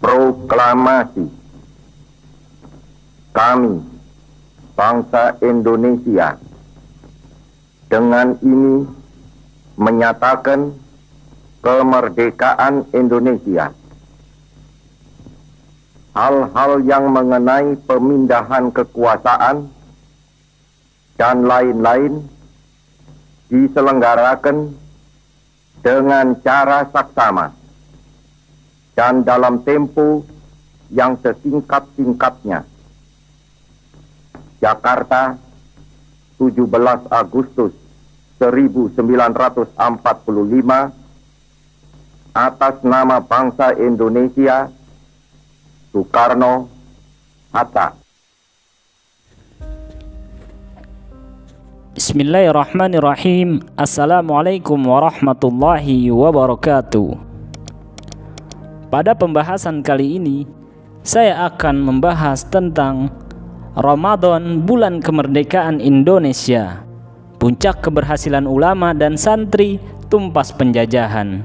Proklamasi. Kami, bangsa Indonesia, dengan ini menyatakan kemerdekaan Indonesia. Hal-hal yang mengenai pemindahan kekuasaan dan lain-lain diselenggarakan dengan cara saksama dan dalam tempo yang sesingkat-singkatnya. Jakarta, 17 Agustus 1945, atas nama bangsa Indonesia, Soekarno Hatta. Bismillahirrahmanirrahim. Assalamualaikum warahmatullahi wabarakatuh. Pada pembahasan kali ini, saya akan membahas tentang Ramadan, bulan kemerdekaan Indonesia, puncak keberhasilan ulama dan santri tumpas penjajahan.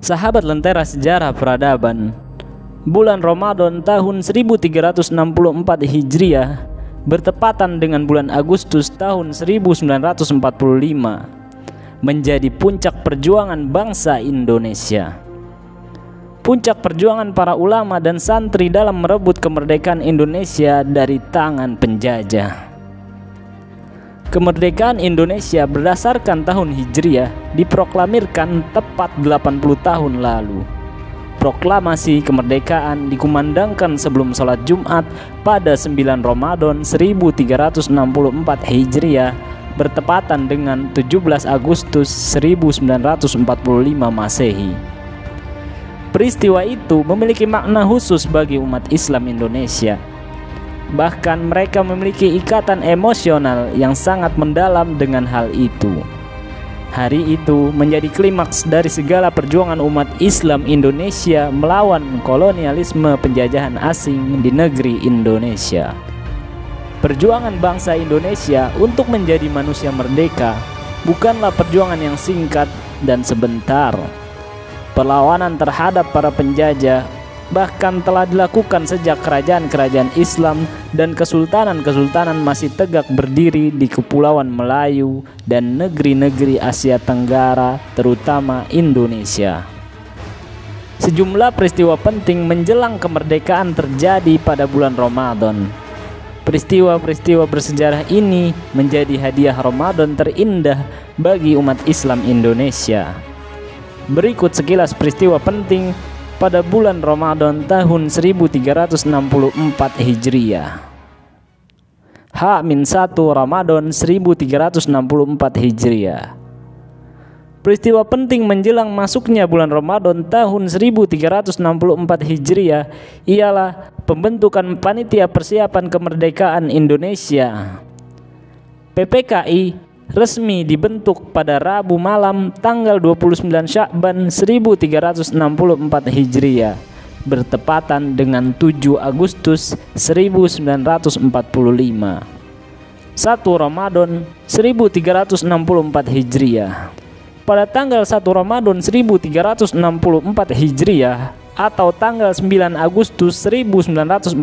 Sahabat Lentera Sejarah Peradaban, bulan Ramadan tahun 1364 Hijriah bertepatan dengan bulan Agustus tahun 1945 menjadi puncak perjuangan bangsa Indonesia. Puncak perjuangan para ulama dan santri dalam merebut kemerdekaan Indonesia dari tangan penjajah. Kemerdekaan Indonesia berdasarkan tahun Hijriah diproklamirkan tepat 80 tahun lalu. Proklamasi kemerdekaan dikumandangkan sebelum sholat Jumat pada 9 Ramadan 1364 Hijriah bertepatan dengan 17 Agustus 1945 Masehi. Peristiwa itu memiliki makna khusus bagi umat Islam Indonesia. Bahkan mereka memiliki ikatan emosional yang sangat mendalam dengan hal itu. Hari itu menjadi klimaks dari segala perjuangan umat Islam Indonesia melawan kolonialisme penjajahan asing di negeri Indonesia. Perjuangan bangsa Indonesia untuk menjadi manusia merdeka bukanlah perjuangan yang singkat dan sebentar. Perlawanan terhadap para penjajah bahkan telah dilakukan sejak kerajaan-kerajaan Islam dan kesultanan-kesultanan masih tegak berdiri di Kepulauan Melayu dan negeri-negeri Asia Tenggara, terutama Indonesia. Sejumlah peristiwa penting menjelang kemerdekaan terjadi pada bulan Ramadan. Peristiwa-peristiwa bersejarah ini menjadi hadiah Ramadan terindah bagi umat Islam Indonesia. Berikut sekilas peristiwa penting pada bulan Ramadan tahun 1364 Hijriah. H-1 Ramadan 1364 Hijriah. Peristiwa penting menjelang masuknya bulan Ramadan tahun 1364 Hijriah ialah pembentukan Panitia Persiapan Kemerdekaan Indonesia. PPKI resmi dibentuk pada Rabu malam tanggal 29 Sya'ban 1364 Hijriah bertepatan dengan 7 Agustus 1945. 1 Ramadan 1364 Hijriah. Pada tanggal 1 Ramadan 1364 Hijriah atau tanggal 9 Agustus 1945,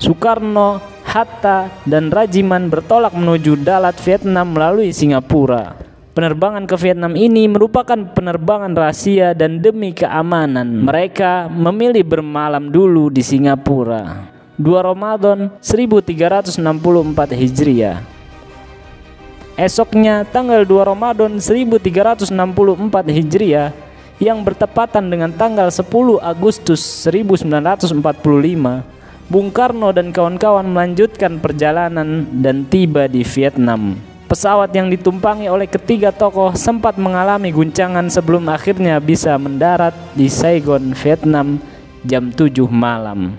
Soekarno, Hatta, dan Rajiman bertolak menuju Dalat, Vietnam melalui Singapura. Penerbangan ke Vietnam ini merupakan penerbangan rahasia dan demi keamanan mereka memilih bermalam dulu di Singapura. 2 Ramadan 1364 Hijriah. Esoknya tanggal 2 Ramadan 1364 Hijriah yang bertepatan dengan tanggal 10 Agustus 1945, Bung Karno dan kawan-kawan melanjutkan perjalanan dan tiba di Vietnam. Pesawat yang ditumpangi oleh ketiga tokoh sempat mengalami guncangan sebelum akhirnya bisa mendarat di Saigon, Vietnam jam 7 malam.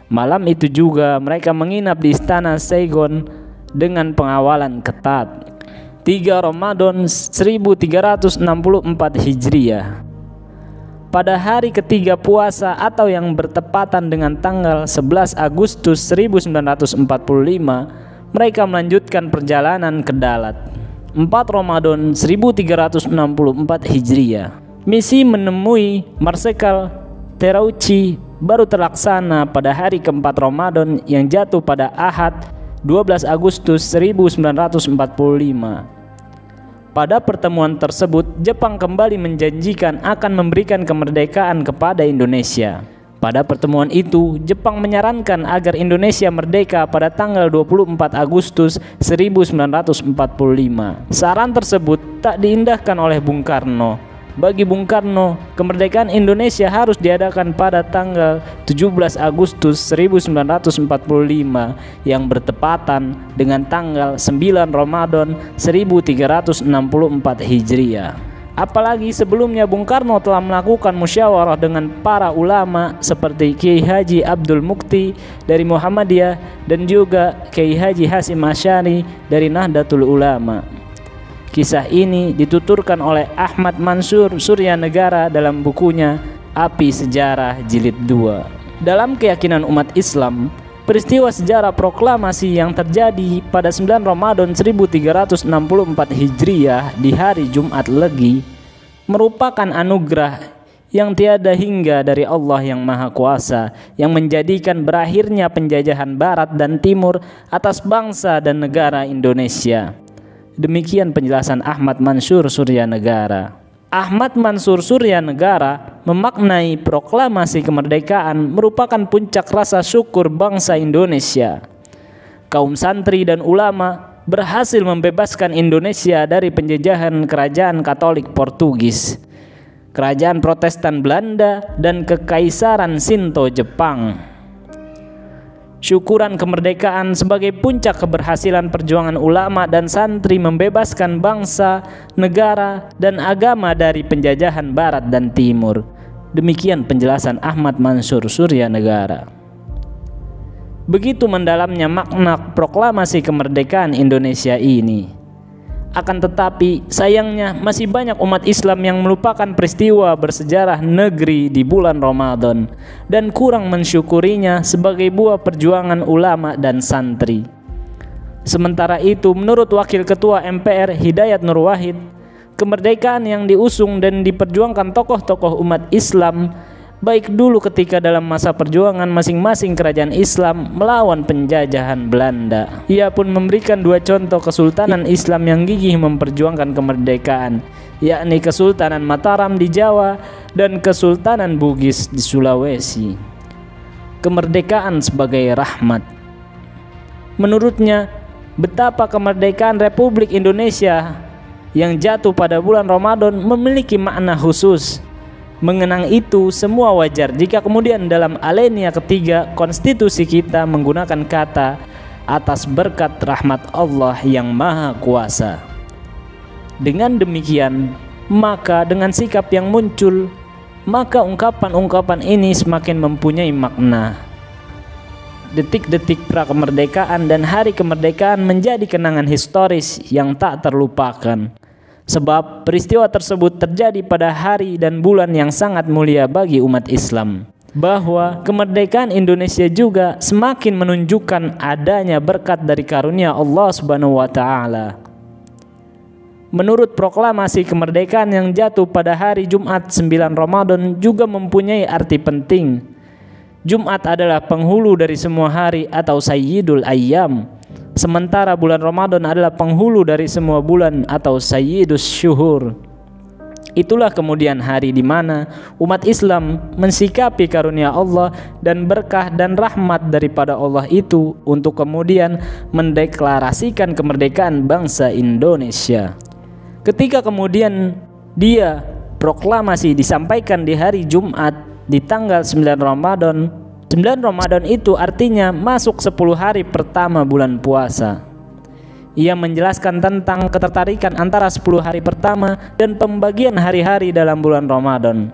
Malam itu juga mereka menginap di istana Saigon dengan pengawalan ketat. 3 Ramadan 1364 Hijriah. pada hari ketiga puasa atau yang bertepatan dengan tanggal 11 Agustus 1945, mereka melanjutkan perjalanan ke Dalat. 4 Ramadan 1364 Hijriah. Misi menemui Marsekal Terauchi baru terlaksana pada hari keempat Ramadan yang jatuh pada Ahad 12 Agustus 1945. Pada pertemuan tersebut, Jepang kembali menjanjikan akan memberikan kemerdekaan kepada Indonesia. Pada pertemuan itu, Jepang menyarankan agar Indonesia merdeka pada tanggal 24 Agustus 1945. Saran tersebut tak diindahkan oleh Bung Karno. Bagi Bung Karno, kemerdekaan Indonesia harus diadakan pada tanggal 17 Agustus 1945 yang bertepatan dengan tanggal 9 Ramadan 1364 Hijriah. Apalagi sebelumnya Bung Karno telah melakukan musyawarah dengan para ulama seperti Kiai Haji Abdul Mukti dari Muhammadiyah dan juga Kiai Haji Hasyim Asy'ari dari Nahdlatul Ulama. Kisah ini dituturkan oleh Ahmad Mansur Suryanegara dalam bukunya Api Sejarah Jilid 2. Dalam keyakinan umat Islam, peristiwa sejarah proklamasi yang terjadi pada 9 Ramadan 1364 Hijriah di hari Jumat Legi merupakan anugerah yang tiada hingga dari Allah yang Maha Kuasa, yang menjadikan berakhirnya penjajahan Barat dan Timur atas bangsa dan negara Indonesia. Demikian penjelasan Ahmad Mansur Suryanegara. Ahmad Mansur Suryanegara memaknai proklamasi kemerdekaan merupakan puncak rasa syukur bangsa Indonesia. Kaum santri dan ulama berhasil membebaskan Indonesia dari penjajahan kerajaan Katolik Portugis, kerajaan Protestan Belanda, dan kekaisaran Shinto Jepang. Syukuran kemerdekaan sebagai puncak keberhasilan perjuangan ulama dan santri membebaskan bangsa, negara, dan agama dari penjajahan Barat dan Timur. Demikian penjelasan Ahmad Mansur Suryanegara. Begitu mendalamnya makna proklamasi kemerdekaan Indonesia ini. Akan tetapi sayangnya masih banyak umat Islam yang melupakan peristiwa bersejarah negeri di bulan Ramadan dan kurang mensyukurinya sebagai buah perjuangan ulama dan santri. Sementara itu, menurut Wakil Ketua MPR Hidayat Nur Wahid, kemerdekaan yang diusung dan diperjuangkan tokoh-tokoh umat Islam baik dulu ketika dalam masa perjuangan masing-masing kerajaan Islam melawan penjajahan Belanda. Ia pun memberikan 2 contoh kesultanan Islam yang gigih memperjuangkan kemerdekaan, yakni Kesultanan Mataram di Jawa dan Kesultanan Bugis di Sulawesi. Kemerdekaan sebagai rahmat. Menurutnya, betapa kemerdekaan Republik Indonesia yang jatuh pada bulan Ramadan memiliki makna khusus. Mengenang itu semua wajar jika kemudian dalam alinea ketiga konstitusi kita menggunakan kata atas berkat rahmat Allah yang Maha Kuasa. Dengan demikian, maka dengan sikap yang muncul, maka ungkapan-ungkapan ini semakin mempunyai makna. Detik-detik prakemerdekaan dan hari kemerdekaan menjadi kenangan historis yang tak terlupakan. Sebab peristiwa tersebut terjadi pada hari dan bulan yang sangat mulia bagi umat Islam. Bahwa kemerdekaan Indonesia juga semakin menunjukkan adanya berkat dari karunia Allah Subhanahu wa taala. Menurut proklamasi kemerdekaan yang jatuh pada hari Jumat 9 Ramadan juga mempunyai arti penting. Jumat adalah penghulu dari semua hari atau Sayyidul Ayyam. Sementara bulan Ramadan adalah penghulu dari semua bulan atau Sayyidus Syuhur. Itulah kemudian hari di mana umat Islam mensikapi karunia Allah dan berkah dan rahmat daripada Allah itu untuk kemudian mendeklarasikan kemerdekaan bangsa Indonesia. Ketika kemudian proklamasi disampaikan di hari Jumat di tanggal 9 Ramadan. 9 Ramadan itu artinya masuk 10 hari pertama bulan puasa. Ia menjelaskan tentang ketertarikan antara 10 hari pertama dan pembagian hari-hari dalam bulan Ramadan.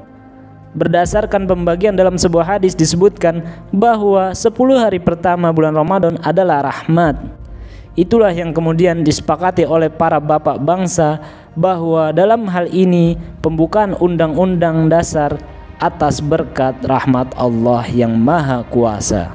Berdasarkan pembagian dalam sebuah hadis disebutkan bahwa 10 hari pertama bulan Ramadan adalah rahmat. Itulah yang kemudian disepakati oleh para bapak bangsa bahwa dalam hal ini pembukaan Undang-Undang Dasar atas berkat rahmat Allah yang Maha Kuasa.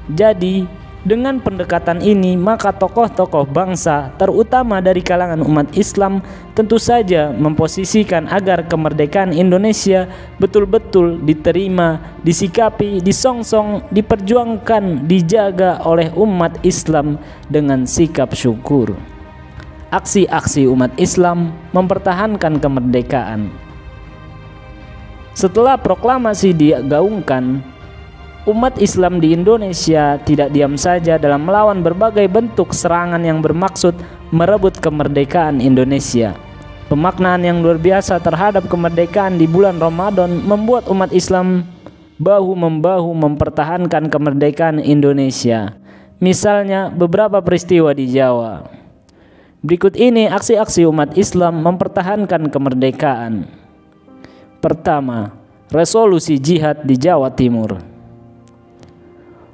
Jadi, dengan pendekatan ini, maka tokoh-tokoh bangsa, terutama dari kalangan umat Islam, tentu saja memposisikan agar kemerdekaan Indonesia betul-betul diterima, disikapi, disongsong, diperjuangkan, dijaga oleh umat Islam dengan sikap syukur. Aksi-aksi umat Islam mempertahankan kemerdekaan. Setelah proklamasi digaungkan, umat Islam di Indonesia tidak diam saja dalam melawan berbagai bentuk serangan yang bermaksud merebut kemerdekaan Indonesia. Pemaknaan yang luar biasa terhadap kemerdekaan di bulan Ramadan membuat umat Islam bahu-membahu mempertahankan kemerdekaan Indonesia. Misalnya beberapa peristiwa di Jawa. Berikut ini aksi-aksi umat Islam mempertahankan kemerdekaan. Pertama, resolusi jihad di Jawa Timur.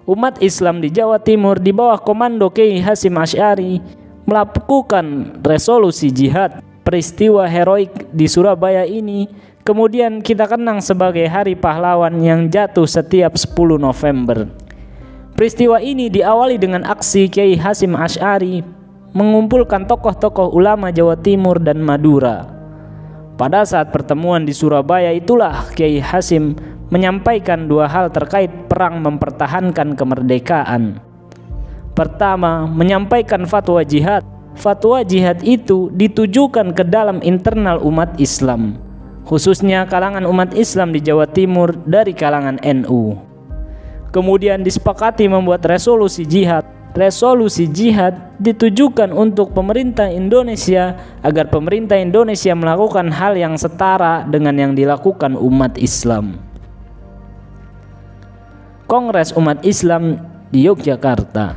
Umat Islam di Jawa Timur di bawah komando Kiai Hasyim Asy'ari melakukan resolusi jihad. Peristiwa heroik di Surabaya ini kemudian kita kenang sebagai Hari Pahlawan yang jatuh setiap 10 November. Peristiwa ini diawali dengan aksi Kiai Hasyim Asy'ari mengumpulkan tokoh-tokoh ulama Jawa Timur dan Madura. Pada saat pertemuan di Surabaya itulah Kiai Hasyim menyampaikan dua hal terkait perang mempertahankan kemerdekaan. Pertama, menyampaikan fatwa jihad. Fatwa jihad itu ditujukan ke dalam internal umat Islam, khususnya kalangan umat Islam di Jawa Timur dari kalangan NU. Kemudian disepakati membuat resolusi jihad. Resolusi jihad ditujukan untuk pemerintah Indonesia agar pemerintah Indonesia melakukan hal yang setara dengan yang dilakukan umat Islam. Kongres Umat Islam di Yogyakarta.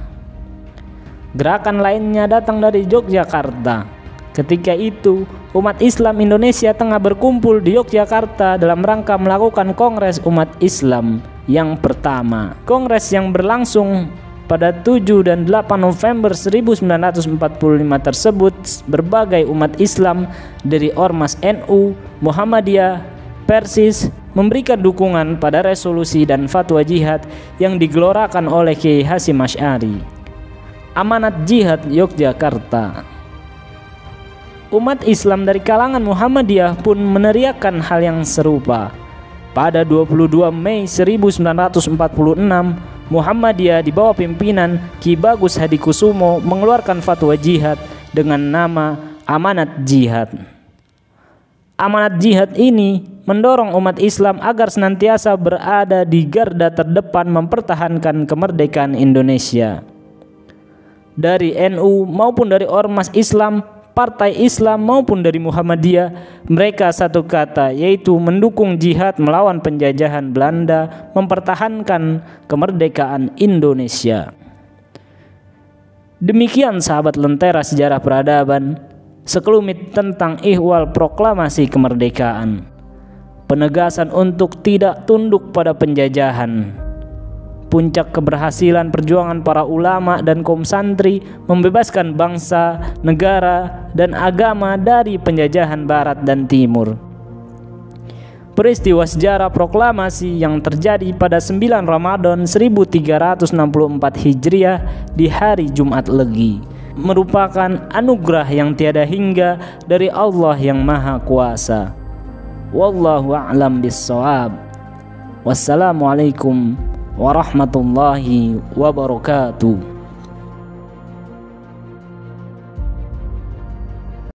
Gerakan lainnya datang dari Yogyakarta. Ketika itu, umat Islam Indonesia tengah berkumpul di Yogyakarta dalam rangka melakukan Kongres Umat Islam yang pertama. Kongres yang berlangsung pada 7 dan 8 November 1945 tersebut, berbagai umat Islam dari Ormas NU, Muhammadiyah, Persis memberikan dukungan pada resolusi dan fatwa jihad yang digelorakan oleh Kiai Hasyim Asy'ari. Amanat Jihad Yogyakarta. Umat Islam dari kalangan Muhammadiyah pun meneriakkan hal yang serupa. Pada 22 Mei 1946, Muhammadiyah di bawah pimpinan Ki Bagus Hadikusumo mengeluarkan fatwa jihad dengan nama Amanat Jihad. Amanat jihad ini mendorong umat Islam agar senantiasa berada di garda terdepan mempertahankan kemerdekaan Indonesia. Dari NU maupun dari Ormas Islam, Partai Islam maupun dari Muhammadiyah, mereka satu kata, yaitu mendukung jihad melawan penjajahan Belanda, mempertahankan kemerdekaan Indonesia. Demikian sahabat Lentera Sejarah Peradaban, sekelumit tentang ihwal proklamasi kemerdekaan. Penegasan untuk tidak tunduk pada penjajahan. Puncak keberhasilan perjuangan para ulama dan kaum santri membebaskan bangsa, negara, dan agama dari penjajahan Barat dan Timur. Peristiwa sejarah proklamasi yang terjadi pada 9 Ramadan 1364 Hijriah di hari Jumat Legi merupakan anugerah yang tiada hingga dari Allah yang Maha Kuasa. Wallahu a'lam bissawab. Wassalamualaikum warahmatullahi wabarakatuh.